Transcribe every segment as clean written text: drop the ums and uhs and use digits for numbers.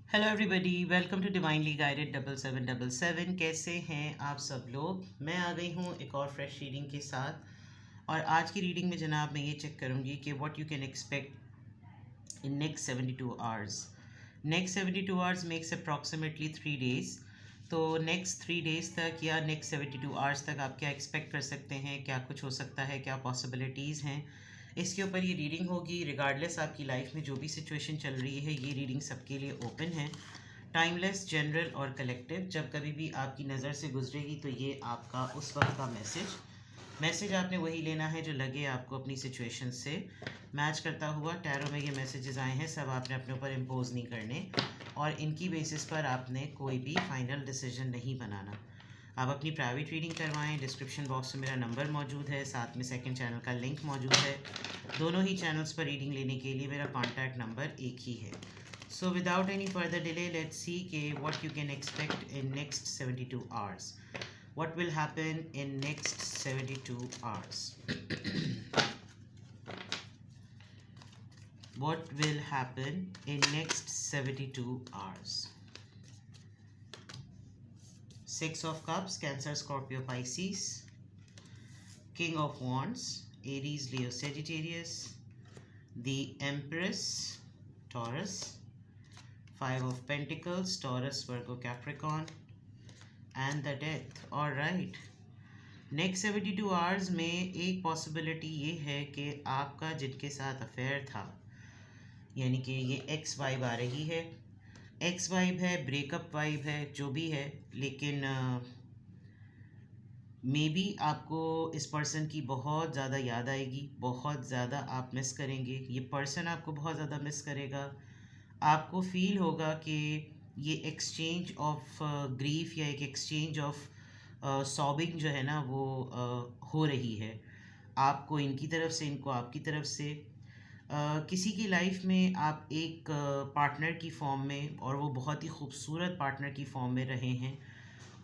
Hello everybody, welcome to divinely guided 7777। कैसे हैं आप सब लोग। मैं आ गई हूँ एक और फ्रेश रीडिंग के साथ। और आज की रीडिंग में जनाब मैं ये चेक करूँगी कि what you can expect in next 72 hours. Next 72 hours makes approximately 3 days. तो नेक्स्ट 3 डेज़ तक या नेक्स्ट 72 आवर्स तक आप क्या एक्सपेक्ट कर सकते हैं, क्या कुछ हो सकता है, क्या पॉसिबिलिटीज़ हैं, इसके ऊपर ये रीडिंग होगी। रिगार्डलेस आपकी लाइफ में जो भी सिचुएशन चल रही है, ये रीडिंग सबके लिए ओपन है। टाइमलेस, जनरल और कलेक्टिव। जब कभी भी आपकी नज़र से गुजरेगी तो ये आपका उस वक्त का मैसेज आपने वही लेना है जो लगे आपको अपनी सिचुएशन से मैच करता हुआ। टैरो में ये मैसेजेस आए हैं, सब आपने अपने ऊपर इम्पोज नहीं करने और इनकी बेसिस पर आपने कोई भी फाइनल डिसीजन नहीं बनाना। आप अपनी प्राइवेट रीडिंग करवाएं। डिस्क्रिप्शन बॉक्स में मेरा नंबर मौजूद है, साथ में सेकंड चैनल का लिंक मौजूद है। दोनों ही चैनल्स पर रीडिंग लेने के लिए मेरा कॉन्टैक्ट नंबर एक ही है। So without any further delay let's see के what you can expect in next 72 hours. What will happen in next 72 hours? What will happen in next 72 hours? Six of Cups, Cancer, Scorpio, Pisces. King of Wands, Aries, Leo, Sagittarius. The Empress, Taurus. Five of Pentacles, Taurus, Virgo, Capricorn. And the Death. All right. Next 72 hours में एक possibility ये है कि आपका जिनके साथ affair था, यानी कि ये एक्स वाइब आ रही है। एक्स वाइब है, ब्रेकअप वाइब है, जो भी है, लेकिन मे बी आपको इस पर्सन की बहुत ज़्यादा याद आएगी, बहुत ज़्यादा आप मिस करेंगे। ये पर्सन आपको बहुत ज़्यादा मिस करेगा। आपको फील होगा कि ये एक्सचेंज ऑफ ग्रीफ या एक एक्सचेंज ऑफ सॉबिंग जो है ना वो हो रही है। आपको इनकी तरफ से, इनको आपकी तरफ से। किसी की लाइफ में आप एक पार्टनर की फॉर्म में, और वो बहुत ही खूबसूरत पार्टनर की फॉर्म में रहे हैं।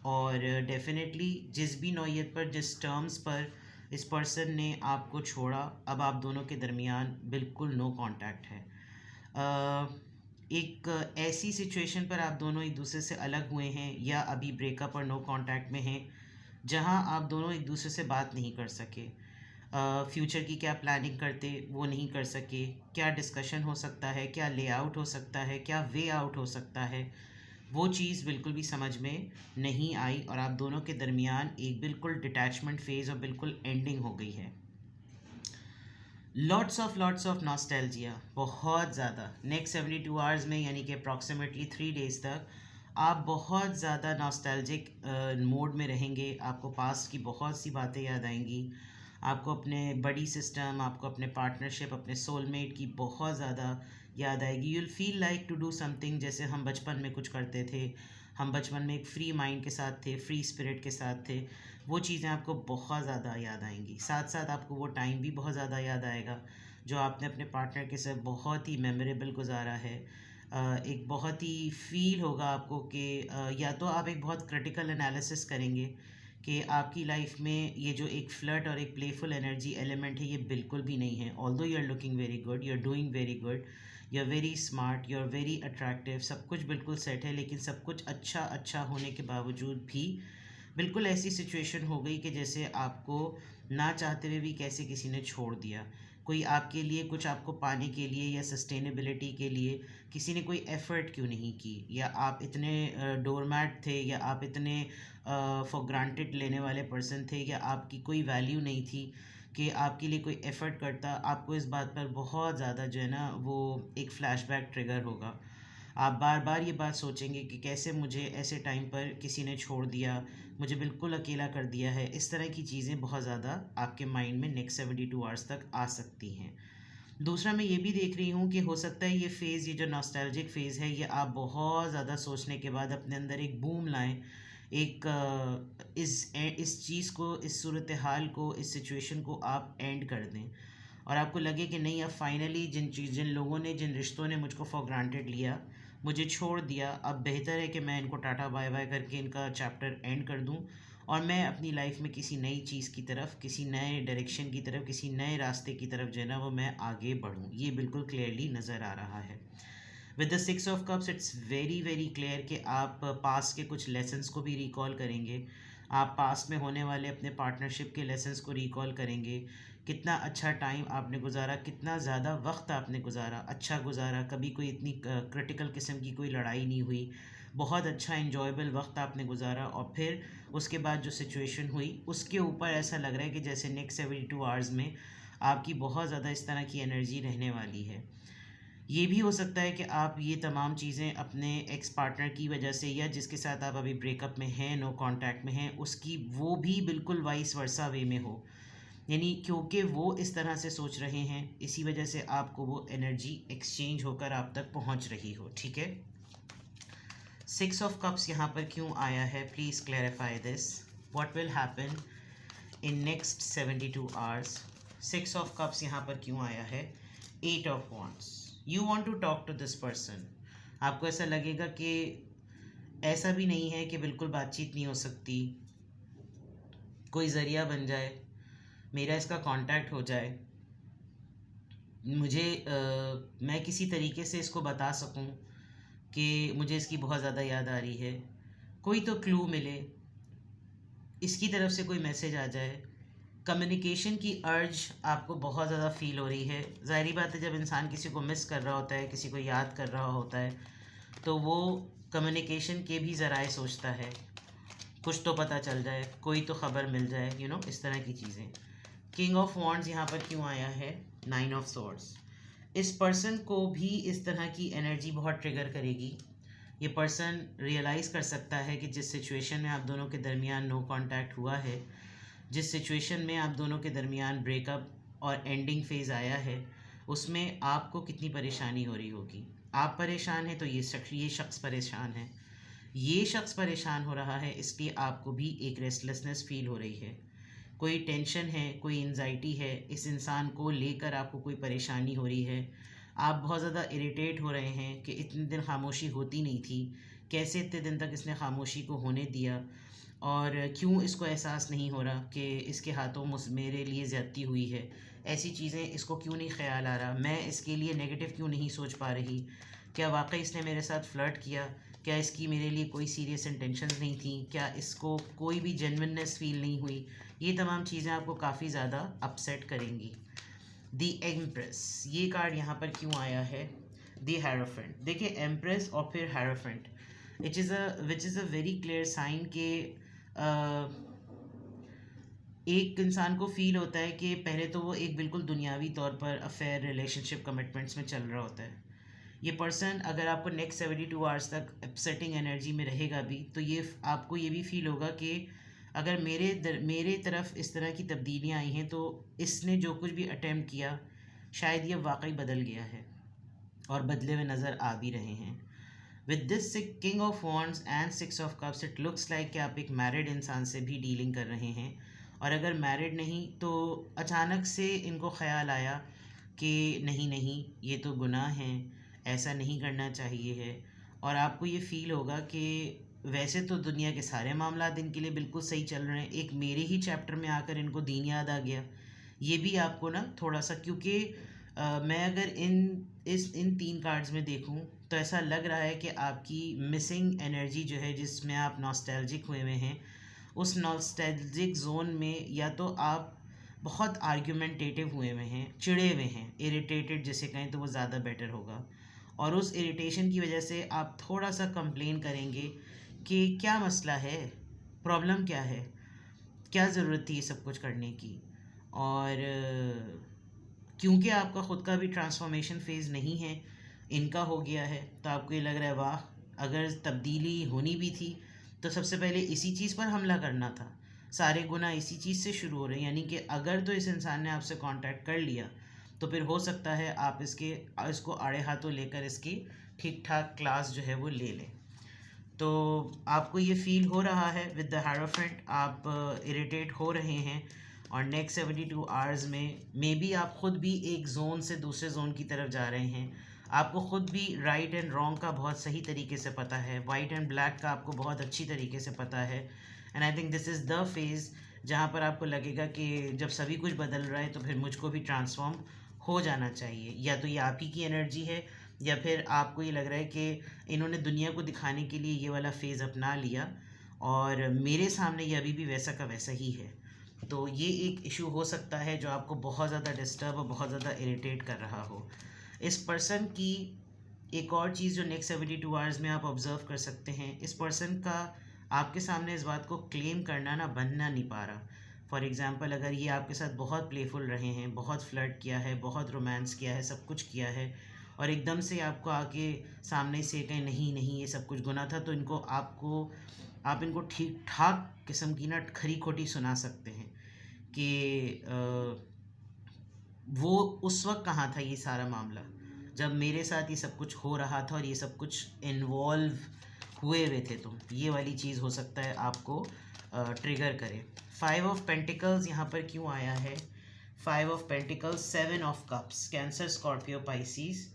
और डेफिनेटली जिस भी नौयत पर, जिस टर्म्स पर इस पर्सन ने आपको छोड़ा, अब आप दोनों के दरमियान बिल्कुल नो कांटेक्ट है। एक ऐसी सिचुएशन पर आप दोनों एक दूसरे से अलग हुए हैं या अभी ब्रेकअप और नो कांटेक्ट में हैं, जहां आप दोनों एक दूसरे से बात नहीं कर सके। फ्यूचर की क्या प्लानिंग करते वो नहीं कर सके। क्या डिस्कशन हो सकता है, क्या लेआउट हो सकता है, क्या वे आउट हो सकता है, वो चीज़ बिल्कुल भी समझ में नहीं आई और आप दोनों के दरमियान एक बिल्कुल डिटैचमेंट फेज़ और बिल्कुल एंडिंग हो गई है। लॉट्स ऑफ नॉस्टैल्जिया, बहुत ज़्यादा। नेक्स्ट 72 आवर्स में, यानी कि अप्रॉक्सीमेटली 3 डेज़ तक आप बहुत ज़्यादा नॉस्टैल्जिक मोड में रहेंगे। आपको पास्ट की बहुत सी बातें याद आएंगी। आपको अपने बडी सिस्टम, आपको अपने पार्टनरशिप, अपने सोलमेट की बहुत ज़्यादा याद आएगी। You'll feel like to do something, जैसे हम बचपन में कुछ करते थे। हम बचपन में एक फ्री माइंड के साथ थे, फ्री स्पिरिट के साथ थे। वो चीज़ें आपको बहुत ज़्यादा याद आएंगी। साथ साथ आपको वो टाइम भी बहुत ज़्यादा याद आएगा जो आपने अपने पार्टनर के साथ बहुत ही मेमोरेबल गुजारा है। एक बहुत ही फील होगा आपको कि या तो आप एक बहुत क्रिटिकल एनालिसिस करेंगे कि आपकी लाइफ में ये जो एक फ्लर्ट और एक प्लेफुल एनर्जी एलिमेंट है, ये बिल्कुल भी नहीं है। Although you are looking very good, you are doing very good, you are very smart, you are very attractive, सब कुछ बिल्कुल सेट है, लेकिन सब कुछ अच्छा अच्छा होने के बावजूद भी बिल्कुल ऐसी सिचुएशन हो गई कि जैसे आपको ना चाहते हुए भी कैसे किसी ने छोड़ दिया। कोई आपके लिए कुछ, आपको पाने के लिए या सस्टेनेबिलिटी के लिए किसी ने कोई एफ़र्ट क्यों नहीं की, या आप इतने डोरमैट थे, या आप इतने फॉर ग्रांटेड लेने वाले पर्सन थे, या आपकी कोई वैल्यू नहीं थी कि आपके लिए कोई एफ़र्ट करता। आपको इस बात पर बहुत ज़्यादा जो है ना वो एक फ़्लैशबैक ट्रिगर होगा। आप बार बार ये बात सोचेंगे कि कैसे मुझे ऐसे टाइम पर किसी ने छोड़ दिया, मुझे बिल्कुल अकेला कर दिया है। इस तरह की चीज़ें बहुत ज़्यादा आपके माइंड में नेक्स्ट 72 आवर्स तक आ सकती हैं। दूसरा, मैं ये भी देख रही हूँ कि हो सकता है ये फ़ेज़, ये जो नॉस्टैल्जिक फ़ेज़ है, ये आप बहुत ज़्यादा सोचने के बाद अपने अंदर एक बूम लाएं। एक इस चीज़ को, इस सूरत हाल को, इस सिचुएशन को आप एंड कर दें और आपको लगे कि नहीं, अब फाइनली जिन लोगों ने, जिन रिश्तों ने मुझको फॉर ग्रांटेड लिया, मुझे छोड़ दिया, अब बेहतर है कि मैं इनको टाटा बाय बाय करके इनका चैप्टर एंड कर दूं और मैं अपनी लाइफ में किसी नई चीज़ की तरफ, किसी नए डायरेक्शन की तरफ, किसी नए रास्ते की तरफ जो है ना वो मैं आगे बढ़ूं। ये बिल्कुल क्लियरली नज़र आ रहा है। With the six of cups it's very very clear कि आप पास्ट के कुछ लेसन्स को भी रिकॉल करेंगे, आप पास्ट में होने वाले अपने पार्टनरशिप के लेसन्स को रिकॉल करेंगे, कितना अच्छा टाइम आपने गुजारा, कितना ज़्यादा वक्त आपने गुजारा, अच्छा गुजारा, कभी कोई इतनी क्रिटिकल किस्म की कोई लड़ाई नहीं हुई, बहुत अच्छा इन्जॉयबल वक्त आपने गुजारा। और फिर उसके बाद जो सिचुएशन हुई उसके ऊपर ऐसा लग रहा है कि जैसे नेक्स्ट 72 आवर्स में आपकी बहुत ज़्यादा इस तरह की एनर्जी रहने वाली है। ये भी हो सकता है कि आप ये तमाम चीज़ें अपने एक्स पार्टनर की वजह से, या जिसके साथ आप अभी ब्रेकअप में हैं, नो कांटेक्ट में हैं, उसकी वो भी बिल्कुल वाइस वर्सा वे में हो, यानी क्योंकि वो इस तरह से सोच रहे हैं, इसी वजह से आपको वो एनर्जी एक्सचेंज होकर आप तक पहुंच रही हो। ठीक है, सिक्स ऑफ कप्स यहाँ पर क्यों आया है, please clarify this, what will happen in next 72 hours. Six of cups यहाँ पर क्यों आया है, eight of wands, you want to talk to this person, आपको ऐसा लगेगा कि ऐसा भी नहीं है कि बिल्कुल बातचीत नहीं हो सकती, कोई ज़रिया बन जाए, मेरा इसका कांटेक्ट हो जाए, मुझे मैं किसी तरीके से इसको बता सकूं कि मुझे इसकी बहुत ज़्यादा याद आ रही है, कोई तो क्लू मिले, इसकी तरफ से कोई मैसेज आ जाए, कम्युनिकेशन की अर्ज आपको बहुत ज़्यादा फील हो रही है। ज़ाहिरी बात है, जब इंसान किसी को मिस कर रहा होता है, किसी को याद कर रहा होता है, तो वो कम्युनिकेशन के भी ज़राए सोचता है, कुछ तो पता चल जाए, कोई तो ख़बर मिल जाए, इस तरह की चीज़ें। किंग ऑफ वॉन्ड्स यहाँ पर क्यों आया है, नाइन ऑफ सॉर्ड्स, इस पर्सन को भी इस तरह की एनर्जी बहुत ट्रिगर करेगी। ये पर्सन रियलाइज़ कर सकता है कि जिस सिचुएशन में आप दोनों के दरमियान नो कांटेक्ट हुआ है, जिस सिचुएशन में आप दोनों के दरमियान ब्रेकअप और एंडिंग फेज़ आया है, उसमें आपको कितनी परेशानी हो रही होगी। आप परेशान हैं तो ये शख्स परेशान है, ये शख्स परेशान हो रहा है, इसलिए आपको भी एक रेस्टलेसनेस फील हो रही है, कोई टेंशन है, कोई एंजाइटी है, इस इंसान को लेकर आपको कोई परेशानी हो रही है, आप बहुत ज़्यादा इरिटेट हो रहे हैं कि इतने दिन खामोशी होती नहीं थी, कैसे इतने दिन तक इसने खामोशी को होने दिया, और क्यों इसको एहसास नहीं हो रहा कि इसके हाथों मेरे लिए ज़्यादती हुई है, ऐसी चीज़ें इसको क्यों नहीं ख्याल आ रहा, मैं इसके लिए नेगेटिव क्यों नहीं सोच पा रही, क्या वाकई इसने मेरे साथ फ्लर्ट किया, क्या इसकी मेरे लिए कोई सीरियस इंटेंशंस नहीं थी, क्या इसको कोई भी जेन्युइननेस फील नहीं हुई, ये तमाम चीज़ें आपको काफ़ी ज़्यादा अपसेट करेंगी। दी एम्प्रेस, ये कार्ड यहाँ पर क्यों आया है, दी हेरोफेंट, देखिए एम्प्रेस और फिर hierophant, which is a very clear sign के एक इंसान को फील होता है कि पहले तो वो एक बिल्कुल दुनियावी तौर पर अफेयर, रिलेशनशिप, कमिटमेंट्स में चल रहा होता है। ये पर्सन अगर आपको नेक्स्ट 72 आवर्स तक अपसेटिंग एनर्जी में रहेगा भी, तो ये आपको ये भी फील होगा कि अगर मेरे तरफ इस तरह की तब्दीलियाँ आई हैं, तो इसने जो कुछ भी अटेम्प्ट किया शायद ये वाकई बदल गया है, और बदले हुए नज़र आ भी रहे हैं। With this king of wands and six of cups, it looks like कि आप एक मैरिड इंसान से भी डीलिंग कर रहे हैं, और अगर मैरिड नहीं तो अचानक से इनको ख्याल आया कि नहीं नहीं, ये तो गुनाह है, ऐसा नहीं करना चाहिए है, और आपको ये फ़ील होगा कि वैसे तो दुनिया के सारे मामला इनके लिए बिल्कुल सही चल रहे हैं, एक मेरे ही चैप्टर में आकर इनको दीन याद आ गया, ये भी आपको ना थोड़ा सा, क्योंकि मैं अगर इन तीन कार्ड्स में देखूं तो ऐसा लग रहा है कि आपकी मिसिंग एनर्जी जो है, जिसमें आप नॉस्टैल्जिक हुए हुए हैं, उस नॉस्टैल्जिक जोन में या तो आप बहुत आर्ग्यूमेंटेटिव हुए हुए हैं, चिड़े हुए हैं, इरिटेटेड जिसे कहें तो वो ज़्यादा बेटर होगा, और उस इरिटेशन की वजह से आप थोड़ा सा कंप्लेन करेंगे कि क्या मसला है, प्रॉब्लम क्या है, क्या ज़रूरत थी ये सब कुछ करने की, और क्योंकि आपका ख़ुद का भी ट्रांसफॉर्मेशन फ़ेज़ नहीं है, इनका हो गया है, तो आपको ये लग रहा है वाह, अगर तब्दीली होनी भी थी तो सबसे पहले इसी चीज़ पर हमला करना था, सारे गुनाह इसी चीज़ से शुरू हो रहे हैं, यानी कि अगर तो इस इंसान ने आपसे कांटेक्ट कर लिया तो फिर हो सकता है आप इसको आड़े हाथों लेकर इसकी ठीक ठाक क्लास जो है वो ले लें। तो आपको ये फ़ील हो रहा है विद द हेरोफेंट, आप इरिटेट हो रहे हैं, और नेक्स्ट 72 आवर्स में मे बी आप ख़ुद भी एक ज़ोन से दूसरे ज़ोन की तरफ जा रहे हैं, आपको ख़ुद भी राइट एंड रॉन्ग का बहुत सही तरीके से पता है, वाइट एंड ब्लैक का आपको बहुत अच्छी तरीके से पता है, and I think this is the phase जहाँ पर आपको लगेगा कि जब सभी कुछ बदल रहा है तो फिर मुझको भी ट्रांसफॉर्म हो जाना चाहिए, या तो ये आप ही की एनर्जी है या फिर आपको ये लग रहा है कि इन्होंने दुनिया को दिखाने के लिए ये वाला फेज़ अपना लिया और मेरे सामने ये अभी भी वैसा का वैसा ही है। तो ये एक इशू हो सकता है जो आपको बहुत ज़्यादा डिस्टर्ब और बहुत ज़्यादा इरिटेट कर रहा हो। इस पर्सन की एक और चीज़ जो नेक्स्ट 72 आवर्स में आप ऑब्ज़र्व कर सकते हैं, इस पर्सन का आपके सामने इस बात को क्लेम करना ना बनना नहीं पा रहा। फॉर एग्ज़ाम्पल, अगर ये आपके साथ बहुत प्लेफुल रहे हैं, बहुत फ्लर्ट किया है, बहुत रोमांस किया है, सब कुछ किया है और एकदम से आपको आके सामने से कहें नहीं नहीं ये सब कुछ गुनाह था, तो आप इनको ठीक ठाक किस्म की ना खरी खोटी सुना सकते हैं कि वो उस वक्त कहाँ था ये सारा मामला जब मेरे साथ ये सब कुछ हो रहा था और ये सब कुछ इन्वॉल्व हुए हुए थे। तो ये वाली चीज़ हो सकता है आपको ट्रिगर करे। 5 ऑफ पेंटिकल्स यहाँ पर क्यों आया है? 5 of pentacles, 7 of cups, cancer, Scorpio, Pisces.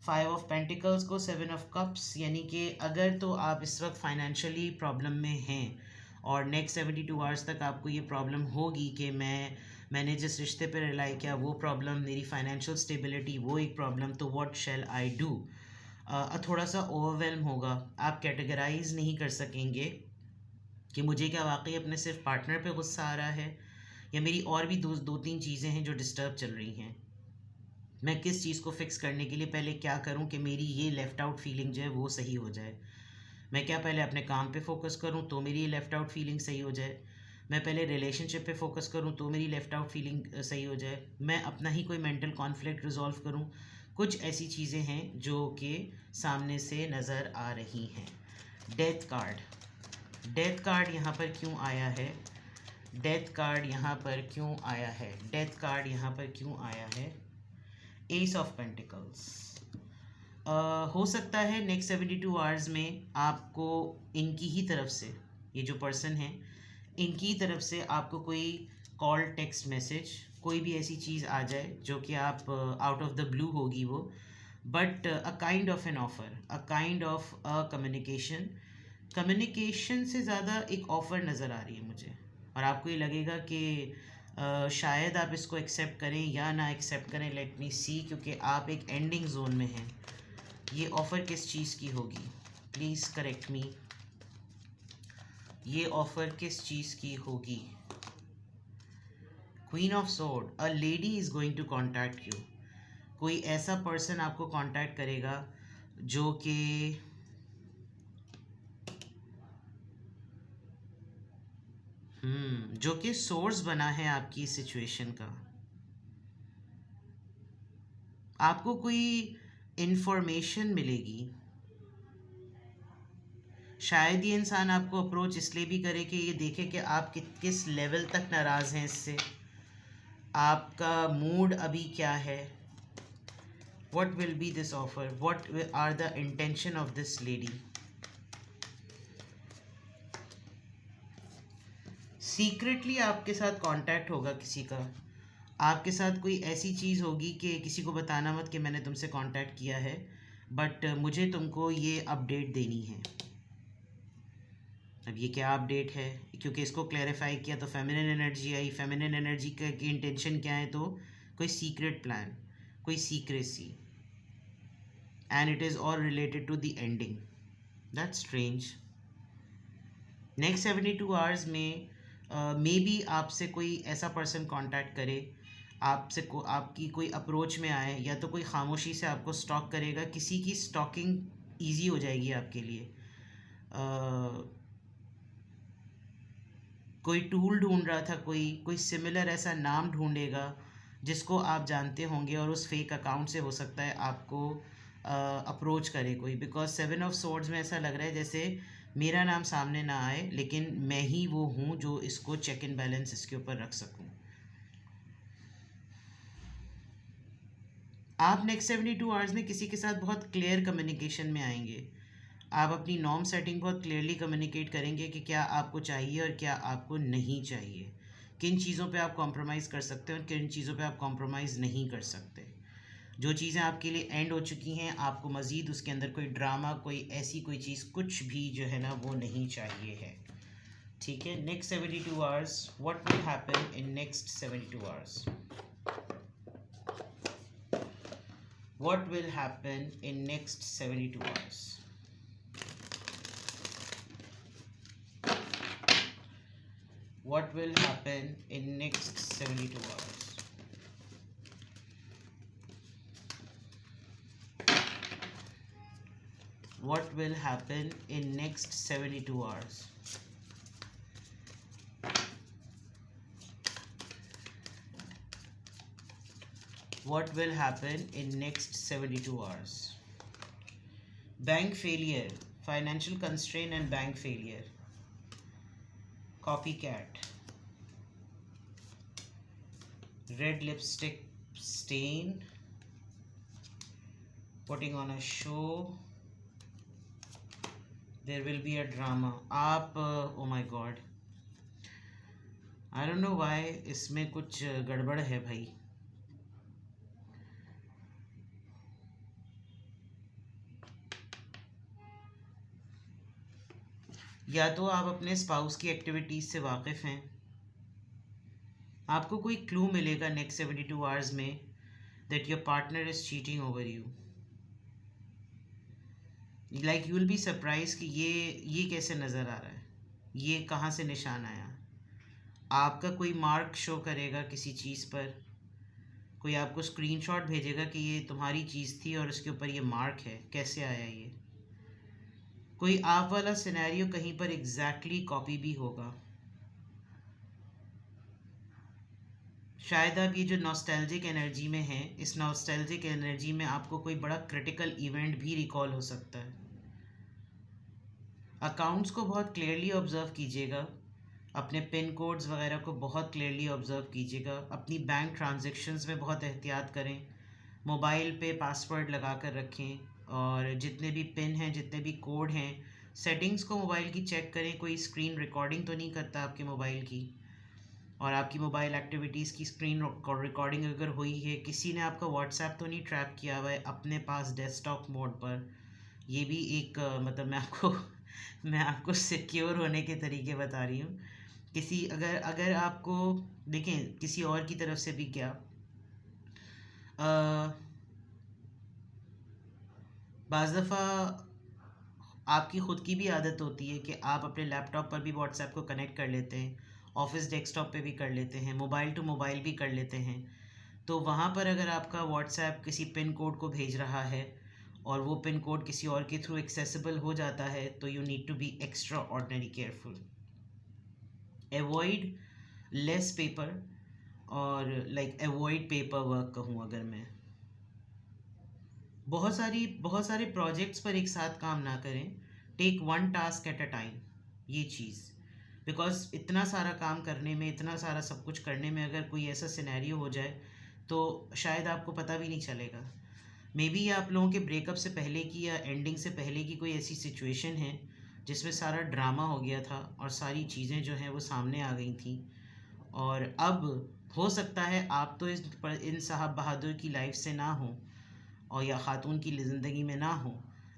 5 of pentacles को 7 ऑफ कप्स, यानी कि अगर तो आप इस वक्त फाइनेंशियली प्रॉब्लम में हैं और नेक्स्ट 72 आवर्स तक आपको ये प्रॉब्लम होगी कि मैंने जिस रिश्ते पर रिलाई किया वो प्रॉब्लम, मेरी फाइनेंशियल स्टेबिलिटी वो एक प्रॉब्लम, तो व्हाट शैल आई डू। थोड़ा सा ओवरवेल्म होगा, आप कैटेगराइज नहीं कर सकेंगे कि मुझे क्या वाकई अपने सिर्फ पार्टनर पे गुस्सा आ रहा है या मेरी और भी दो तीन चीज़ें हैं जो डिस्टर्ब चल रही हैं। मैं किस चीज़ को फिक्स करने के लिए पहले क्या करूं कि मेरी ये लेफ़्ट आउट फीलिंग जो है वो सही हो जाए। मैं क्या पहले अपने काम पे फोकस करूं तो मेरी ये लेफ़्ट आउट फीलिंग सही हो जाए। मैं पहले रिलेशनशिप पे फोकस करूं तो मेरी लेफ़्ट आउट फीलिंग सही हो जाए। मैं अपना ही कोई मेंटल कॉन्फ्लिक्ट रिजॉल्व करूं। कुछ ऐसी चीज़ें हैं जो कि सामने से नज़र आ रही हैं। डेथ कार्ड, डेथ कार्ड यहाँ पर क्यों आया है? डेथ कार्ड यहाँ पर क्यों आया है? डेथ कार्ड यहाँ पर क्यों आया है? S of pentacles. हो सकता है नेक्स्ट 72 आवर्स में आपको इनकी ही तरफ से, ये जो पर्सन है इनकी तरफ से आपको कोई कॉल, टेक्स्ट मैसेज, कोई भी ऐसी चीज़ आ जाए जो कि आप आउट ऑफ द ब्लू होगी वो, but a kind of N offer, a kind of a communication. Communication से ज़्यादा एक ऑफ़र नज़र आ रही है मुझे और आपको ये लगेगा कि शायद आप इसको एक्सेप्ट करें या ना एक्सेप्ट करें, लेट मी सी, क्योंकि आप एक एंडिंग जोन में हैं। ये ऑफ़र किस चीज़ की होगी? Please correct me. ये ऑफ़र किस चीज़ की होगी? Queen of sword, a lady is going to contact you. कोई ऐसा पर्सन आपको कॉन्टैक्ट करेगा जो कि जो कि सोर्स बना है आपकी सिचुएशन का। आपको कोई इन्फॉर्मेशन मिलेगी। शायद ये इंसान आपको अप्रोच इसलिए भी करे कि ये देखे कि आप किस लेवल तक नाराज़ हैं इससे, आपका मूड अभी क्या है। What will be this offer? What are the intention of this lady? Secretly आपके साथ कांटेक्ट होगा किसी का, आपके साथ कोई ऐसी चीज़ होगी कि किसी को बताना मत कि मैंने तुमसे कांटेक्ट किया है, बट मुझे तुमको ये अपडेट देनी है। अब ये क्या अपडेट है? क्योंकि इसको क्लैरिफाई किया तो फेमिनिन एनर्जी आई। फेमिनिन एनर्जी का की इंटेंशन क्या है? तो कोई सीक्रेट प्लान, कोई secrecy, and it is all related to the ending. That's strange. Next 72 hours में मे बी आपसे कोई ऐसा पर्सन कांटेक्ट करे, आपकी कोई अप्रोच में आए, या तो कोई खामोशी से आपको स्टॉक करेगा। किसी की स्टॉकिंग ईजी हो जाएगी आपके लिए। कोई टूल ढूंढ रहा था, कोई सिमिलर ऐसा नाम ढूंढेगा जिसको आप जानते होंगे और उस फेक अकाउंट से हो सकता है आपको अप्रोच करे कोई। बिकॉज 7 ऑफ सोर्ड्स में ऐसा लग रहा है जैसे मेरा नाम सामने ना आए, लेकिन मैं ही वो हूँ जो इसको चेक इन बैलेंस इसके ऊपर रख सकूँ। आप नेक्स्ट 72 आवर्स में किसी के साथ बहुत क्लियर कम्युनिकेशन में आएंगे। आप अपनी नॉर्म सेटिंग बहुत क्लियरली कम्युनिकेट करेंगे कि क्या आपको चाहिए और क्या आपको नहीं चाहिए, किन चीज़ों पे आप कॉम्प्रोमाइज़ कर सकते हैं और किन चीज़ों पे आप कॉम्प्रोमाइज़ नहीं कर सकते। जो चीज़ें आपके लिए एंड हो चुकी हैं, आपको मज़ीद उसके अंदर कोई ड्रामा, कोई ऐसी कोई चीज़ कुछ भी जो है ना वो नहीं चाहिए है। ठीक है। Next 72 hours, what will happen in next 72 hours? What will happen in next 72 hours? What will happen in next 72 hours? What will happen in next 72 hours? What will happen in next 72 hours? Bank failure, financial constraint and bank failure. Copycat. Red lipstick stain. Putting on a show. There will be a drama. आप oh my god. I don't know why इसमें कुछ गड़बड़ है भाई. या तो आप अपने स्पाउस की एक्टिविटीज़ से वाकिफ़ हैं, आपको कोई क्लू मिलेगा नेक्स्ट 72 आवर्स में that your partner is cheating over you. Like you will be surprise कि ये कैसे नज़र आ रहा है, ये कहाँ से निशान आया. आपका कोई मार्क शो करेगा किसी चीज़ पर, कोई आपको स्क्रीनशॉट भेजेगा कि ये तुम्हारी चीज़ थी और उसके ऊपर ये मार्क है. कैसे आया ये? कोई आप वाला सिनेरियो कहीं पर एग्जैक्टली कॉपी भी होगा. शायद आप ये जो नॉस्टैल्जिक एनर्जी में हैं, इस नॉस्टैल्जिक एनर्जी में आपको कोई बड़ा क्रिटिकल इवेंट भी रिकॉल हो सकता है. अकाउंट्स को बहुत क्लियरली ऑब्जर्व कीजिएगा, अपने पिन कोड्स वगैरह को बहुत क्लियरली ऑब्जर्व कीजिएगा, अपनी बैंक ट्रांजैक्शंस में बहुत एहतियात करें, मोबाइल पे पासवर्ड लगा कर रखें, और जितने भी पिन हैं, जितने भी कोड हैं, सेटिंग्स को मोबाइल की चेक करें. कोई स्क्रीन रिकॉर्डिंग तो नहीं करता आपके मोबाइल की, और आपकी मोबाइल एक्टिविटीज़ की स्क्रीन रिकॉर्डिंग अगर हुई है, किसी ने आपका व्हाट्सएप तो नहीं ट्रैप किया हुआ है अपने पास डेस्कटॉप मोड पर. ये भी एक मतलब मैं आपको सिक्योर होने के तरीके बता रही हूँ. किसी अगर आपको देखें किसी और की तरफ से भी क्या बाज़ दफ़ा आपकी ख़ुद की भी आदत होती है कि आप अपने लैपटॉप पर भी व्हाट्सएप को कनेक्ट कर लेते हैं, ऑफिस डेस्कटॉप पे भी कर लेते हैं, मोबाइल टू मोबाइल भी कर लेते हैं. तो वहाँ पर अगर आपका व्हाट्सएप किसी पिन कोड को भेज रहा है और वो पिन कोड किसी और के थ्रू एक्सेसिबल हो जाता है, तो you need to be extraordinary careful. Avoid less paper, और लाइक एवॉइड पेपर वर्क कहूँ अगर मैं. बहुत सारे प्रोजेक्ट्स पर एक साथ काम ना करें. Take one task at a time. ये चीज़, बिकॉज इतना सारा काम करने में, इतना सारा सब कुछ करने में अगर कोई ऐसा सिनेरियो हो जाए तो शायद आपको पता भी नहीं चलेगा. मे बी आप लोगों के ब्रेकअप से पहले की या एंडिंग से पहले की कोई ऐसी सिचुएशन है जिसमें सारा ड्रामा हो गया था और सारी चीज़ें जो हैं वो सामने आ गई थी, और अब हो सकता है आप तो इन साहब बहादुर की लाइफ से ना हो और या ख़ातून की ज़िंदगी में ना हो,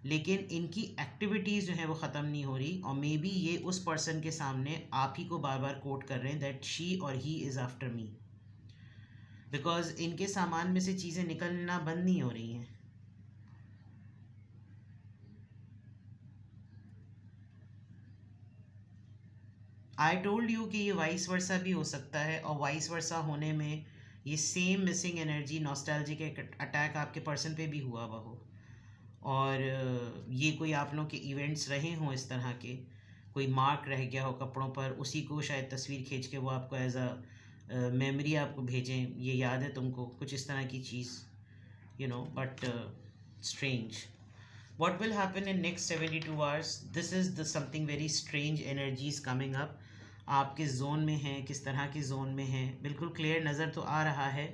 लेकिन इनकी एक्टिविटीज़ जो है वो ख़त्म नहीं हो रही, और मे बी ये उस पर्सन के सामने आप ही को बार बार कोट कर रहे हैं दैट शी और he is after me, because इनके सामान में से चीज़ें निकलना बंद नहीं हो रही हैं. आई टोल्ड यू कि ये वाइस वर्सा भी हो सकता है, और वाइस वर्सा होने में ये same missing energy nostalgic attack आपके पर्सन पे भी हुआ हुआ हो, और ये कोई आप लोगों के इवेंट्स रहे हों इस तरह के, कोई मार्क रह गया हो कपड़ों पर, उसी को शायद तस्वीर खींच के वो आपको एज अ मेमोरी आपको भेजें, ये याद है तुमको, कुछ इस तरह की चीज़, you know. But strange. What will happen in next 72 hours? This is the something very strange energies coming up. आप किस जोन में हैं, किस तरह की जोन में हैं, बिल्कुल क्लियर नज़र तो आ रहा है.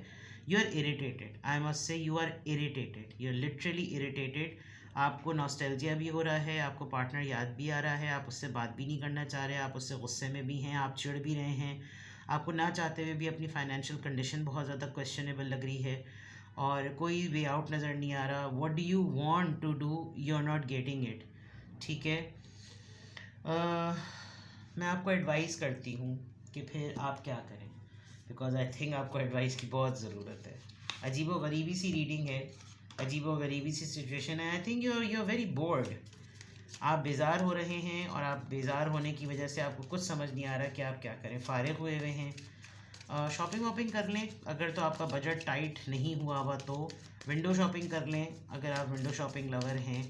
You are irritated, I must say you are irritated, you are literally irritated. आपको नॉस्टैल्जिया भी हो रहा है, आपको पार्टनर याद भी आ रहा है, आप उससे बात भी नहीं करना चाह रहे, आप उससे गुस्से में भी हैं, आप चिढ़ भी रहे हैं, आपको ना चाहते हुए भी अपनी फाइनेंशियल कंडीशन बहुत ज़्यादा क्वेश्चनेबल लग रही है, और कोई वे आउट नज़र नहीं आ रहा. What do you want to do, you are not getting it. ठीक है, मैं आपको एडवाइस करती हूँ कि फिर आप क्या करें, बिकॉज आई थिंक आपको एडवाइस की बहुत ज़रूरत है. अजीबो गरीबी सी रीडिंग है, अजीबोगरीबी सी सिचुएशन है। I think you are very bored. आप बेज़ार हो रहे हैं और आप बेज़ार होने की वजह से आपको कुछ समझ नहीं आ रहा कि आप क्या करें, फारिग हुए हुए हैं। शॉपिंग वॉपिंग कर लें, अगर तो आपका बजट टाइट नहीं हुआ हुआ तो विंडो शॉपिंग कर लें, अगर आप विंडो शॉपिंग लवर हैं।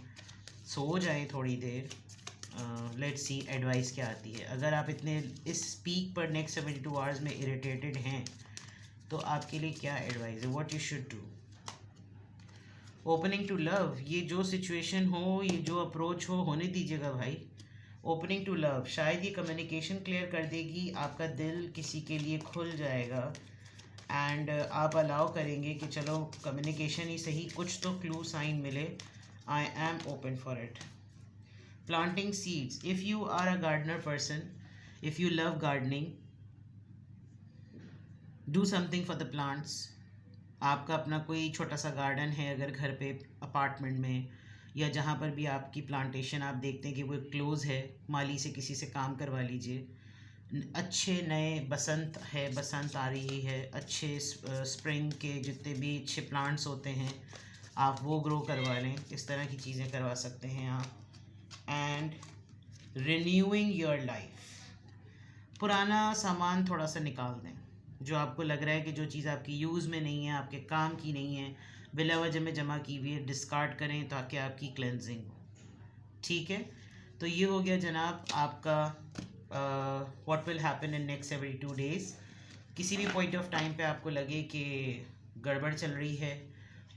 सो जाएं थोड़ी देर, लेट्स सी एडवाइस क्या आती है। अगर आप इतने इस पीक पर नेक्स्ट 72 आवर्स में इरिटेटेड हैं तो आपके लिए क्या एडवाइस है, what you should do. Opening to love, ये जो सिचुएशन हो, ये जो अप्रोच हो, होने दीजिएगा भाई। ओपनिंग टू लव, शायद ये कम्युनिकेशन क्लियर कर देगी, आपका दिल किसी के लिए खुल जाएगा एंड आप अलाउ करेंगे कि चलो कम्युनिकेशन ही सही, कुछ तो क्लू साइन मिले। I am open for it. Planting seeds, if you are a gardener person, if you love gardening, do something for the plants. आपका अपना कोई छोटा सा गार्डन है अगर घर पे, अपार्टमेंट में, या जहाँ पर भी आपकी प्लांटेशन आप देखते हैं कि वो क्लोज़ है, माली से किसी से काम करवा लीजिए। अच्छे नए बसंत है, बसंत आ रही है, अच्छे स्प्रिंग के जितने भी अच्छे प्लांट्स होते हैं आप वो ग्रो करवा लें। इस तरह की चीज़ें करवा सकते हैं आप। एंड रिन्यूइंग योर लाइफ, पुराना सामान थोड़ा सा निकाल दें, जो आपको लग रहा है कि जो चीज़ आपकी यूज़ में नहीं है, आपके काम की नहीं है, बिला वजह में जमा की हुई है, डिस्कार्ड करें ताकि आपकी क्लेंजिंग हो। ठीक है, तो ये हो गया जनाब आपका what will happen in next 72 days. किसी भी पॉइंट ऑफ टाइम पे आपको लगे कि गड़बड़ चल रही है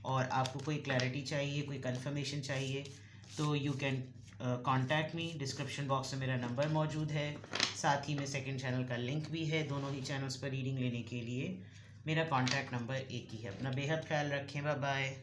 और आपको कोई क्लैरिटी चाहिए, कोई कंफर्मेशन चाहिए, तो you can contact me. Description box में मेरा नंबर मौजूद है, साथ ही में सेकंड चैनल का लिंक भी है, दोनों ही चैनल्स पर रीडिंग लेने के लिए मेरा कॉन्टैक्ट नंबर एक ही है। अपना बेहद ख्याल रखें, बाय बाय।